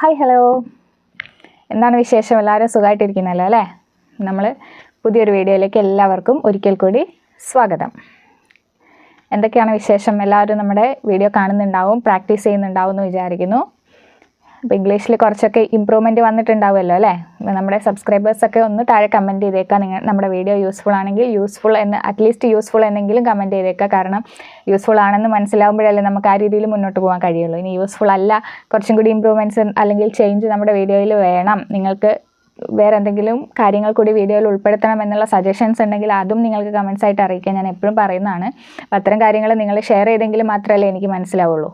Hi hello, എന്താണ് വിശേഷം? എല്ലാവരും സുഖമായിട്ടിരിക്കുന്നല്ലോ അല്ലേ? നമ്മൾ പുതിയൊരു വീഡിയോയിലേക്ക് എല്ലാവർക്കും ഒരിക്കൽ കൂടി സ്വാഗതം. എന്തൊക്കെയാണ് വിശേഷം? എല്ലാവരും നമ്മുടെ വീഡിയോ കാണുന്നുണ്ടാവും, പ്രാക്ടീസ് ചെയ്യുന്നുണ്ടാവും എന്ന് വിചാരിക്കുന്നു. അപ്പോൾ ഇംഗ്ലീഷിൽ കുറച്ചൊക്കെ ഇമ്പ്രൂവ്മെൻറ്റ് വന്നിട്ടുണ്ടാവുമല്ലോ അല്ലേ? നമ്മുടെ സബ്സ്ക്രൈബേഴ്സൊക്കെ ഒന്ന് താഴെ കമൻറ്റ് ചെയ്തേക്കാം. നമ്മുടെ വീഡിയോ യൂസ്ഫുൾ ആണെങ്കിൽ യൂസ്ഫുൾ എന്ന് അറ്റ്ലീസ്റ്റ് യൂസ്ഫുൾ എന്നെങ്കിലും കമൻറ്റ് ചെയ്തേക്കാം. കാരണം യൂസ്ഫുൾ ആണെന്ന് മനസ്സിലാവുമ്പോഴല്ലേ നമുക്ക് ആ രീതിയിൽ മുന്നോട്ട് പോകാൻ കഴിയുള്ളൂ. ഇനി യൂസ്ഫുൾ അല്ല, കുറച്ചും കൂടി ഇമ്പ്രൂവ്മെൻറ്റ്സ് അല്ലെങ്കിൽ ചേഞ്ച് നമ്മുടെ വീഡിയോയിൽ വേണം, നിങ്ങൾക്ക് വേറെ എന്തെങ്കിലും കാര്യങ്ങൾ കൂടി വീഡിയോയിൽ ഉൾപ്പെടുത്തണം എന്നുള്ള സജഷൻസ് ഉണ്ടെങ്കിൽ അതും നിങ്ങൾക്ക് കമൻസ് ആയിട്ട് അറിയിക്കാൻ ഞാൻ എപ്പോഴും പറയുന്നതാണ്. അപ്പോൾ അത്തരം കാര്യങ്ങൾ നിങ്ങൾ ഷെയർ ചെയ്തെങ്കിൽ മാത്രമല്ലേ എനിക്ക് മനസ്സിലാവുള്ളൂ.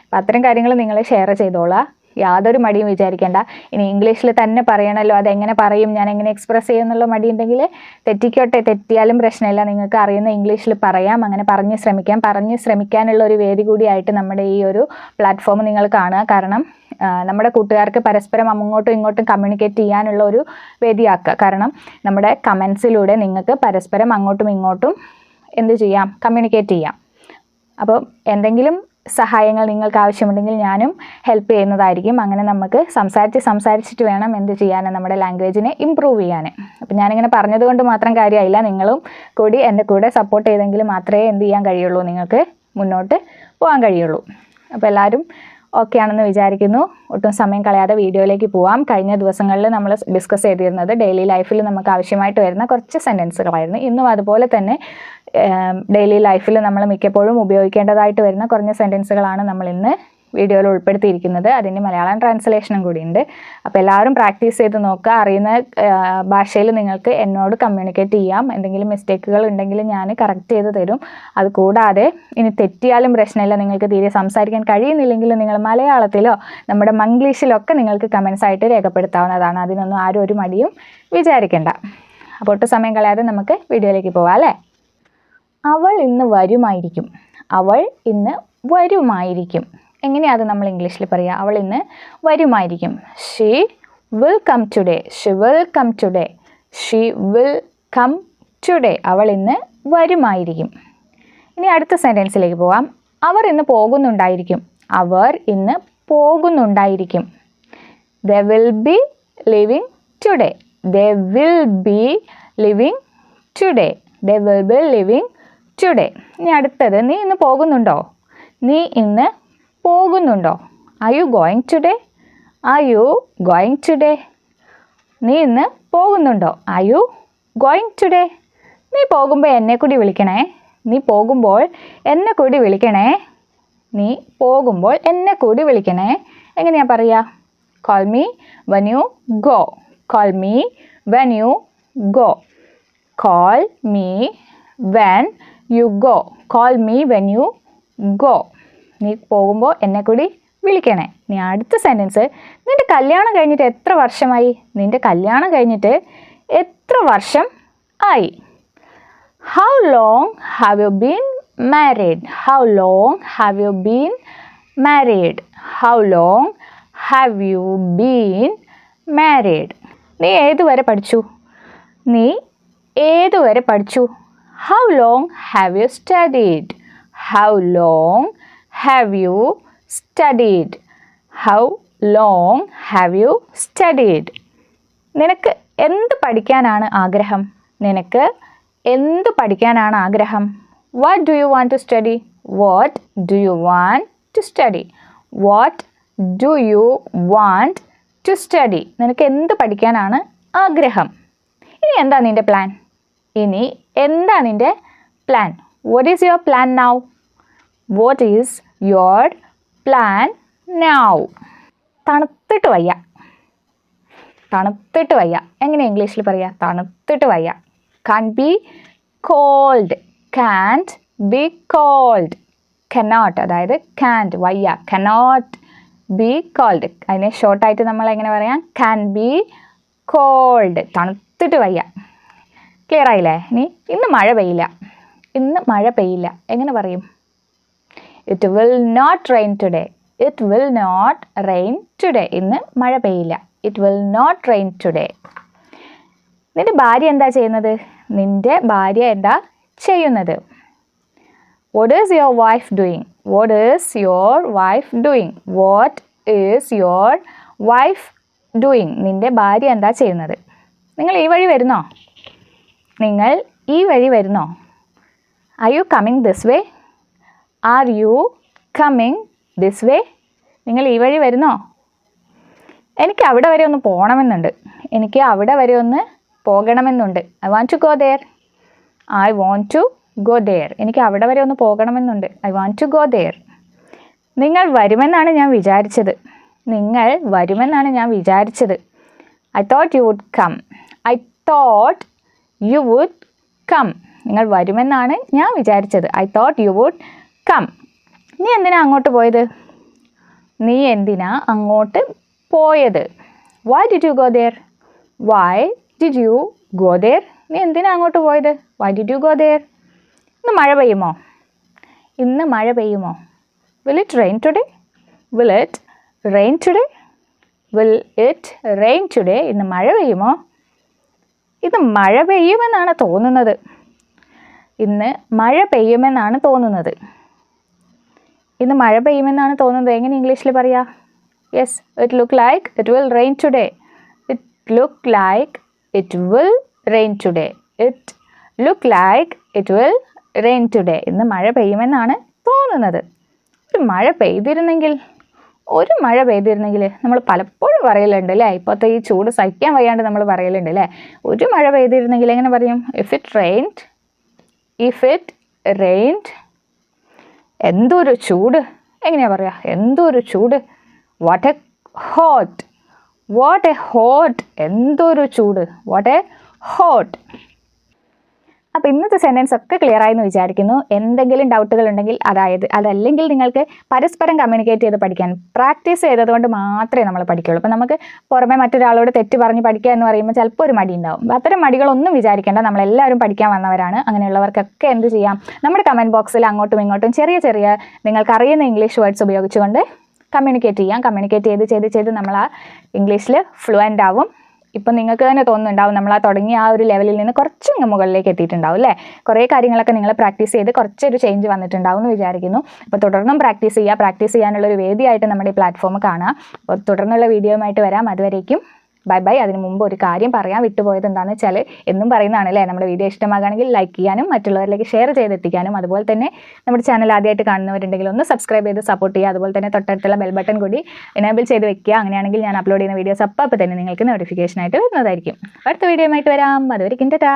അപ്പോൾ അത്തരം കാര്യങ്ങൾ നിങ്ങൾ ഷെയർ ചെയ്തോളാം, യാതൊരു മടിയും വിചാരിക്കേണ്ട. ഇനി ഇംഗ്ലീഷിൽ തന്നെ പറയണമല്ലോ, അതെങ്ങനെ പറയും, ഞാൻ എങ്ങനെ എക്സ്പ്രസ് ചെയ്യും എന്നുള്ള മടി ഉണ്ടെങ്കിൽ തെറ്റിക്കോട്ടെ, തെറ്റിയാലും പ്രശ്നമില്ല. നിങ്ങൾക്ക് അറിയുന്ന ഇംഗ്ലീഷിൽ പറയാം, അങ്ങനെ പറഞ്ഞ് ശ്രമിക്കാനുള്ള ഒരു വേദി കൂടിയായിട്ട് നമ്മുടെ ഈ ഒരു പ്ലാറ്റ്ഫോം നിങ്ങൾ കാണുക. കാരണം നമ്മുടെ കൂട്ടുകാർക്ക് പരസ്പരം അങ്ങോട്ടും ഇങ്ങോട്ടും കമ്മ്യൂണിക്കേറ്റ് ചെയ്യാനുള്ള ഒരു വേദിയാക്കുക. കാരണം നമ്മുടെ കമൻസിലൂടെ നിങ്ങൾക്ക് പരസ്പരം അങ്ങോട്ടും ഇങ്ങോട്ടും എന്ത് ചെയ്യാം, കമ്മ്യൂണിക്കേറ്റ് ചെയ്യാം. അപ്പം എന്തെങ്കിലും സഹായങ്ങൾ നിങ്ങൾക്ക് ആവശ്യമുണ്ടെങ്കിൽ ഞാനും ഹെൽപ്പ് ചെയ്യുന്നതായിരിക്കും. അങ്ങനെ നമുക്ക് സംസാരിച്ചിട്ട് വേണം എന്ത് ചെയ്യാൻ, നമ്മുടെ ലാംഗ്വേജിനെ ഇമ്പ്രൂവ് ചെയ്യാൻ. അപ്പം ഞാനിങ്ങനെ പറഞ്ഞതുകൊണ്ട് മാത്രം കാര്യമായില്ല, നിങ്ങളും കൂടി എൻ്റെ കൂടെ സപ്പോർട്ട് ചെയ്തെങ്കിൽ മാത്രമേ എന്ത് ചെയ്യാൻ കഴിയുള്ളൂ, നിങ്ങൾക്ക് മുന്നോട്ട് പോകാൻ കഴിയുള്ളൂ. അപ്പോൾ എല്ലാവരും ഓക്കെ ആണെന്ന് വിചാരിക്കുന്നു. ഒട്ടും സമയം കളയാതെ വീഡിയോയിലേക്ക് പോവാം. കഴിഞ്ഞ ദിവസങ്ങളിൽ നമ്മൾ ഡിസ്കസ് ചെയ്തിരുന്നത് ഡെയിലി ലൈഫിൽ നമുക്ക് ആവശ്യമായിട്ട് വരുന്ന കുറച്ച് സെൻറ്റൻസുകളായിരുന്നു. ഇന്നും അതുപോലെ തന്നെ ഡെയിലി ലൈഫിൽ നമ്മൾ മിക്കപ്പോഴും ഉപയോഗിക്കേണ്ടതായിട്ട് വരുന്ന കുറഞ്ഞ സെൻറ്റൻസുകളാണ് നമ്മൾ ഇന്ന് വീഡിയോയിൽ ഉൾപ്പെടുത്തിയിരിക്കുന്നത്. അതിൻ്റെ മലയാളം ട്രാൻസ്ലേഷനും കൂടിയുണ്ട്. അപ്പോൾ എല്ലാവരും പ്രാക്ടീസ് ചെയ്ത് നോക്കുക. അറിയുന്ന ഭാഷയിൽ നിങ്ങൾക്ക് എന്നോട് കമ്മ്യൂണിക്കേറ്റ് ചെയ്യാം. എന്തെങ്കിലും മിസ്റ്റേക്കുകൾ ഉണ്ടെങ്കിൽ ഞാൻ കറക്റ്റ് ചെയ്ത് തരും. അതുകൂടാതെ ഇനി തെറ്റിയാലും പ്രശ്നമില്ല, നിങ്ങൾക്ക് തീരെ സംസാരിക്കാൻ കഴിയുന്നില്ലെങ്കിൽ നിങ്ങൾ മലയാളത്തിലോ നമ്മുടെ മംഗ്ലീഷിലൊക്കെ നിങ്ങൾക്ക് കമൻസ് ആയിട്ട് രേഖപ്പെടുത്താവുന്നതാണ്. അതിനൊന്നും ആരും ഒരു മടിയും വിചാരിക്കേണ്ട. അപ്പോൾ ഒട്ടും സമയം കളയാതെ നമുക്ക് വീഡിയോയിലേക്ക് പോവാം അല്ലേ? അവൾ ഇന്ന് വരുമായിരിക്കും. അവൾ ഇന്ന് വരുമായിരിക്കും. എങ്ങനെയാണ് അത് നമ്മൾ ഇംഗ്ലീഷിൽ പറയുക? അവൾ ഇന്ന് വരുമായിരിക്കും. She will come today. She will come today. She will come today. അവൾ ഇന്ന് വരുമായിരിക്കും. ഇനി അടുത്ത സെൻറ്റൻസിലേക്ക് പോവാം. അവർ ഇന്ന് പോകുന്നുണ്ടായിരിക്കും. അവർ ഇന്ന് പോകുന്നുണ്ടായിരിക്കും. They will be living today. They will be living today. They will be living today. ഇനി അടുത്തത്, നീ ഇന്ന് പോകുന്നുണ്ടോ? നീ ഇന്ന് പോകുന്നുണ്ടോ? Are you going today? Are you going today? നീ ഇന്ന് പോകുന്നുണ്ടോ? Are you going today? നീ പോകുമ്പോൾ എന്നെ കൂടി വിളിക്കണേ. നീ പോകുമ്പോൾ എന്നെ കൂടി വിളിക്കണേ. നീ പോകുമ്പോൾ എന്നെ കൂടി വിളിക്കണേ. എങ്ങനെയാണ് പറയുക? Call me when you go. Call me when you go. Call me when you go. Call me when you go. നീ പോകുമ്പോൾ എന്നെ കൂടി വിളിക്കണേ. നീ അടുത്ത സെൻറ്റൻസ്, നിൻ്റെ കല്യാണം കഴിഞ്ഞിട്ട് എത്ര വർഷമായി? നിൻ്റെ കല്യാണം കഴിഞ്ഞിട്ട് എത്ര വർഷം ആയി? How long have you been married? How long have you been married? How long have you been married? നീ ഏതുവരെ പഠിച്ചു? നീ ഏതുവരെ പഠിച്ചു? How long have you studied? How long have you studied? How long have you studied? നിനക്ക് എന്ത് പഠിക്കാനാണ് ആഗ്രഹം? നിനക്ക് എന്ത് പഠിക്കാനാണ് ആഗ്രഹം? What do you want to study? What do you want to study? What do you want to study? നിനക്ക് എന്ത് പഠിക്കാനാണ് ആഗ്രഹം? ഇനി എന്താ നിൻ്റെ പ്ലാൻ? ഇനി എന്താ നിൻ്റെ plan? What is your plan now? What is your plan now? തണുത്തിട്ട് വയ്യ. തണുത്തിട്ട് വയ്യ. എങ്ങനെ ഇംഗ്ലീഷിൽ പറയുക? തണുത്തിട്ട് വയ്യ. Can't be cold. Can't be cold. Cannot, അതായത് can't വയ്യ. Cannot be cold. അതിനെ ഷോർട്ടായിട്ട് നമ്മൾ എങ്ങനെ പറയാം? Can be cold. തണുത്തിട്ട് വയ്യ. ക്ലിയർ ആയില്ലേ? ഇനി ഇന്ന് മഴ പെയ്യില്ല. ഇന്ന് മഴ പെയ്യില്ല. എങ്ങനെ പറയും? It will not rain today. It will not rain today. ഇന്ന് മഴ പെയ്യില്ല. It will not rain today. നിൻ്റെ ഭാര്യ എന്താ ചെയ്യുന്നത്? നിൻ്റെ ഭാര്യ എന്താ ചെയ്യുന്നത്? What is your wife doing? What is your wife doing? What is your wife doing? നിൻ്റെ ഭാര്യ എന്താ ചെയ്യുന്നത്? നിങ്ങൾ ഈ വഴി വരുന്നോ? നിങ്ങൾ ഈ വഴി വരുന്നോ? Are you coming this way? Are you coming this way? നിങ്ങൾ ഈ വഴി വരുന്നോ? എനിക്ക് അവിടെ വരെ ഒന്ന് പോകണമെന്നുണ്ട്. എനിക്ക് അവിടെ വരെ ഒന്ന് പോകണമെന്നുണ്ട്. I want to go there. I want to go there. എനിക്ക് അവിടെ വരെ ഒന്ന് പോകണമെന്നുണ്ട്. I want to go there. നിങ്ങൾ വരുമെന്നാണ് ഞാൻ വിചാരിച്ചത്. നിങ്ങൾ വരുമെന്നാണ് ഞാൻ വിചാരിച്ചത്. I thought you would come. I thought you would come. നിങ്ങൾ വരുമെന്നാണ് ഞാൻ വിചാരിച്ചത്. I thought you would come. നീ എന്തിനാ അങ്ങോട്ട് പോയത്? നീ എന്തിനാ അങ്ങോട്ട് പോയത്? Why did you go there? Why did you go there? നീ എന്തിനാ അങ്ങോട്ട് പോയത്? Why did you go there? ഇന്ന് മഴ പെയ്യുമോ? ഇന്ന് മഴ പെയ്യുമോ? Will it rain today? Will it rain today? Will it rain today? ഇന്ന് മഴ പെയ്യുമോ? ഇന്ന് മഴ പെയ്യുമെന്നാണ് തോന്നുന്നത്. ഇന്ന് മഴ പെയ്യുമെന്നാണ് തോന്നുന്നത്. ഇന്ന് മഴ പെയ്യുമെന്നാണ് തോന്നുന്നത്. എങ്ങനെ ഇംഗ്ലീഷിൽ പറയാ? Yes, it look like it will rain today. It look like it will rain today. It look like it will rain today. ഇന്ന് മഴ പെയ്യുമെന്നാണ് തോന്നുന്നത്. ഒരു മഴ പെയ്തിരുന്നെങ്കിൽ നമ്മൾ പലപ്പോഴും പറയലുണ്ട് അല്ലേ? ഇപ്പോഴത്തെ ഈ ചൂട് സഹിക്കാൻ വയ്യാണ്ട് നമ്മൾ പറയലുണ്ട് അല്ലേ? ഒരു മഴ പെയ്തിരുന്നെങ്കിൽ എങ്ങനെ പറയും? If it rained. If it rained. എന്തൊരു ചൂട്. എങ്ങനെയാ പറയുക? എന്തൊരു ചൂട്. What A hot. What A hot. എന്തൊരു ചൂട്. What A hot. അപ്പോൾ ഇന്നത്തെ സെൻറ്റൻസ് ഒക്കെ ക്ലിയർ ആയെന്ന് വിചാരിക്കുന്നു. എന്തെങ്കിലും ഡൗട്ടുകൾ ഉണ്ടെങ്കിൽ, അതല്ലെങ്കിൽ നിങ്ങൾക്ക് പരസ്പരം കമ്മ്യൂണിക്കേറ്റ് ചെയ്ത് പഠിക്കാൻ പ്രാക്ടീസ് ചെയ്തതുകൊണ്ട് മാത്രമേ നമ്മൾ പഠിക്കുകയുള്ളൂ. അപ്പോൾ നമുക്ക് പുറമെ മറ്റൊരാളോട് തെറ്റ് പറഞ്ഞ് പഠിക്കുക എന്ന് പറയുമ്പോൾ ചിലപ്പോൾ ഒരു മടി ഉണ്ടാവും. അത്തരം മടികളൊന്നും വിചാരിക്കേണ്ട. നമ്മളെല്ലാവരും പഠിക്കാൻ വന്നവരാണ്. അങ്ങനെയുള്ളവർക്കൊക്കെ എന്ത് ചെയ്യാം? നമ്മുടെ കമൻറ്റ് ബോക്സിൽ അങ്ങോട്ടും ഇങ്ങോട്ടും ചെറിയ ചെറിയ നിങ്ങൾക്കറിയുന്ന ഇംഗ്ലീഷ് വേർഡ്സ് ഉപയോഗിച്ചുകൊണ്ട് കമ്മ്യൂണിക്കേറ്റ് ചെയ്യാം. കമ്മ്യൂണിക്കേറ്റ് ചെയ്ത് നമ്മൾ ആ ഇംഗ്ലീഷിൽ ഫ്ലുവൻ്റ് ആവും. ഇപ്പം നിങ്ങൾക്ക് തന്നെ തോന്നുന്നുണ്ടാവും നമ്മൾ തുടങ്ങിയ ആ ഒരു ലെവലിൽ നിന്ന് കുറച്ച് മുകളിലേക്ക് എത്തിയിട്ടുണ്ടാവും അല്ലേ? കുറേ കാര്യങ്ങളൊക്കെ നിങ്ങൾ പ്രാക്ടീസ് ചെയ്ത് കുറച്ചൊരു ചേഞ്ച് വന്നിട്ടുണ്ടാവും എന്ന് വിചാരിക്കുന്നു. അപ്പോൾ തുടർന്നും പ്രാക്ടീസ് ചെയ്യാനുള്ളൊരു വേദിയായിട്ട് നമ്മുടെ ഈ പ്ലാറ്റ്ഫോം കാണാം. അപ്പോൾ തുടർന്നുള്ള വീഡിയോയുമായിട്ട് വരാം. അതുവരേക്കും ബൈ ബൈ. അതിന് മുമ്പ് ഒരു കാര്യം പറയാൻ വിട്ടുപോയത് എന്താണെന്ന് വെച്ചാൽ, എന്നും പറയുന്നതാണ് അല്ലേ, നമ്മുടെ വീഡിയോ ഇഷ്ടമാകുകയാണെങ്കിൽ ലൈക്ക് ചെയ്യാനും മറ്റുള്ളവരിലേക്ക് ഷെയർ ചെയ്തെത്തിക്കാനും, അതുപോലെ തന്നെ നമ്മുടെ ചാനൽ ആദ്യമായിട്ട് കാണുന്നവരുണ്ടെങ്കിൽ ഒന്ന് സബ്സ്ക്രൈബ് ചെയ്ത് സപ്പോർട്ട് ചെയ്യുക. അതുപോലെ തന്നെ തൊട്ടടുത്തുള്ള ബെൽ ബട്ടൺ കൂടി എനേബിൾ ചെയ്ത് വെക്കുക. അങ്ങനെയാണെങ്കിൽ ഞാൻ അപ്ലോഡ് ചെയ്യുന്ന വീഡിയോസ് അപ്പോൾ തന്നെ നിങ്ങൾക്ക് നോട്ടിഫിക്കേഷനായിട്ട് വരുന്നതായിരിക്കും. അടുത്ത വീഡിയോയുമായിട്ട് വരാം. അതുവരെയും ടാറ്റാ.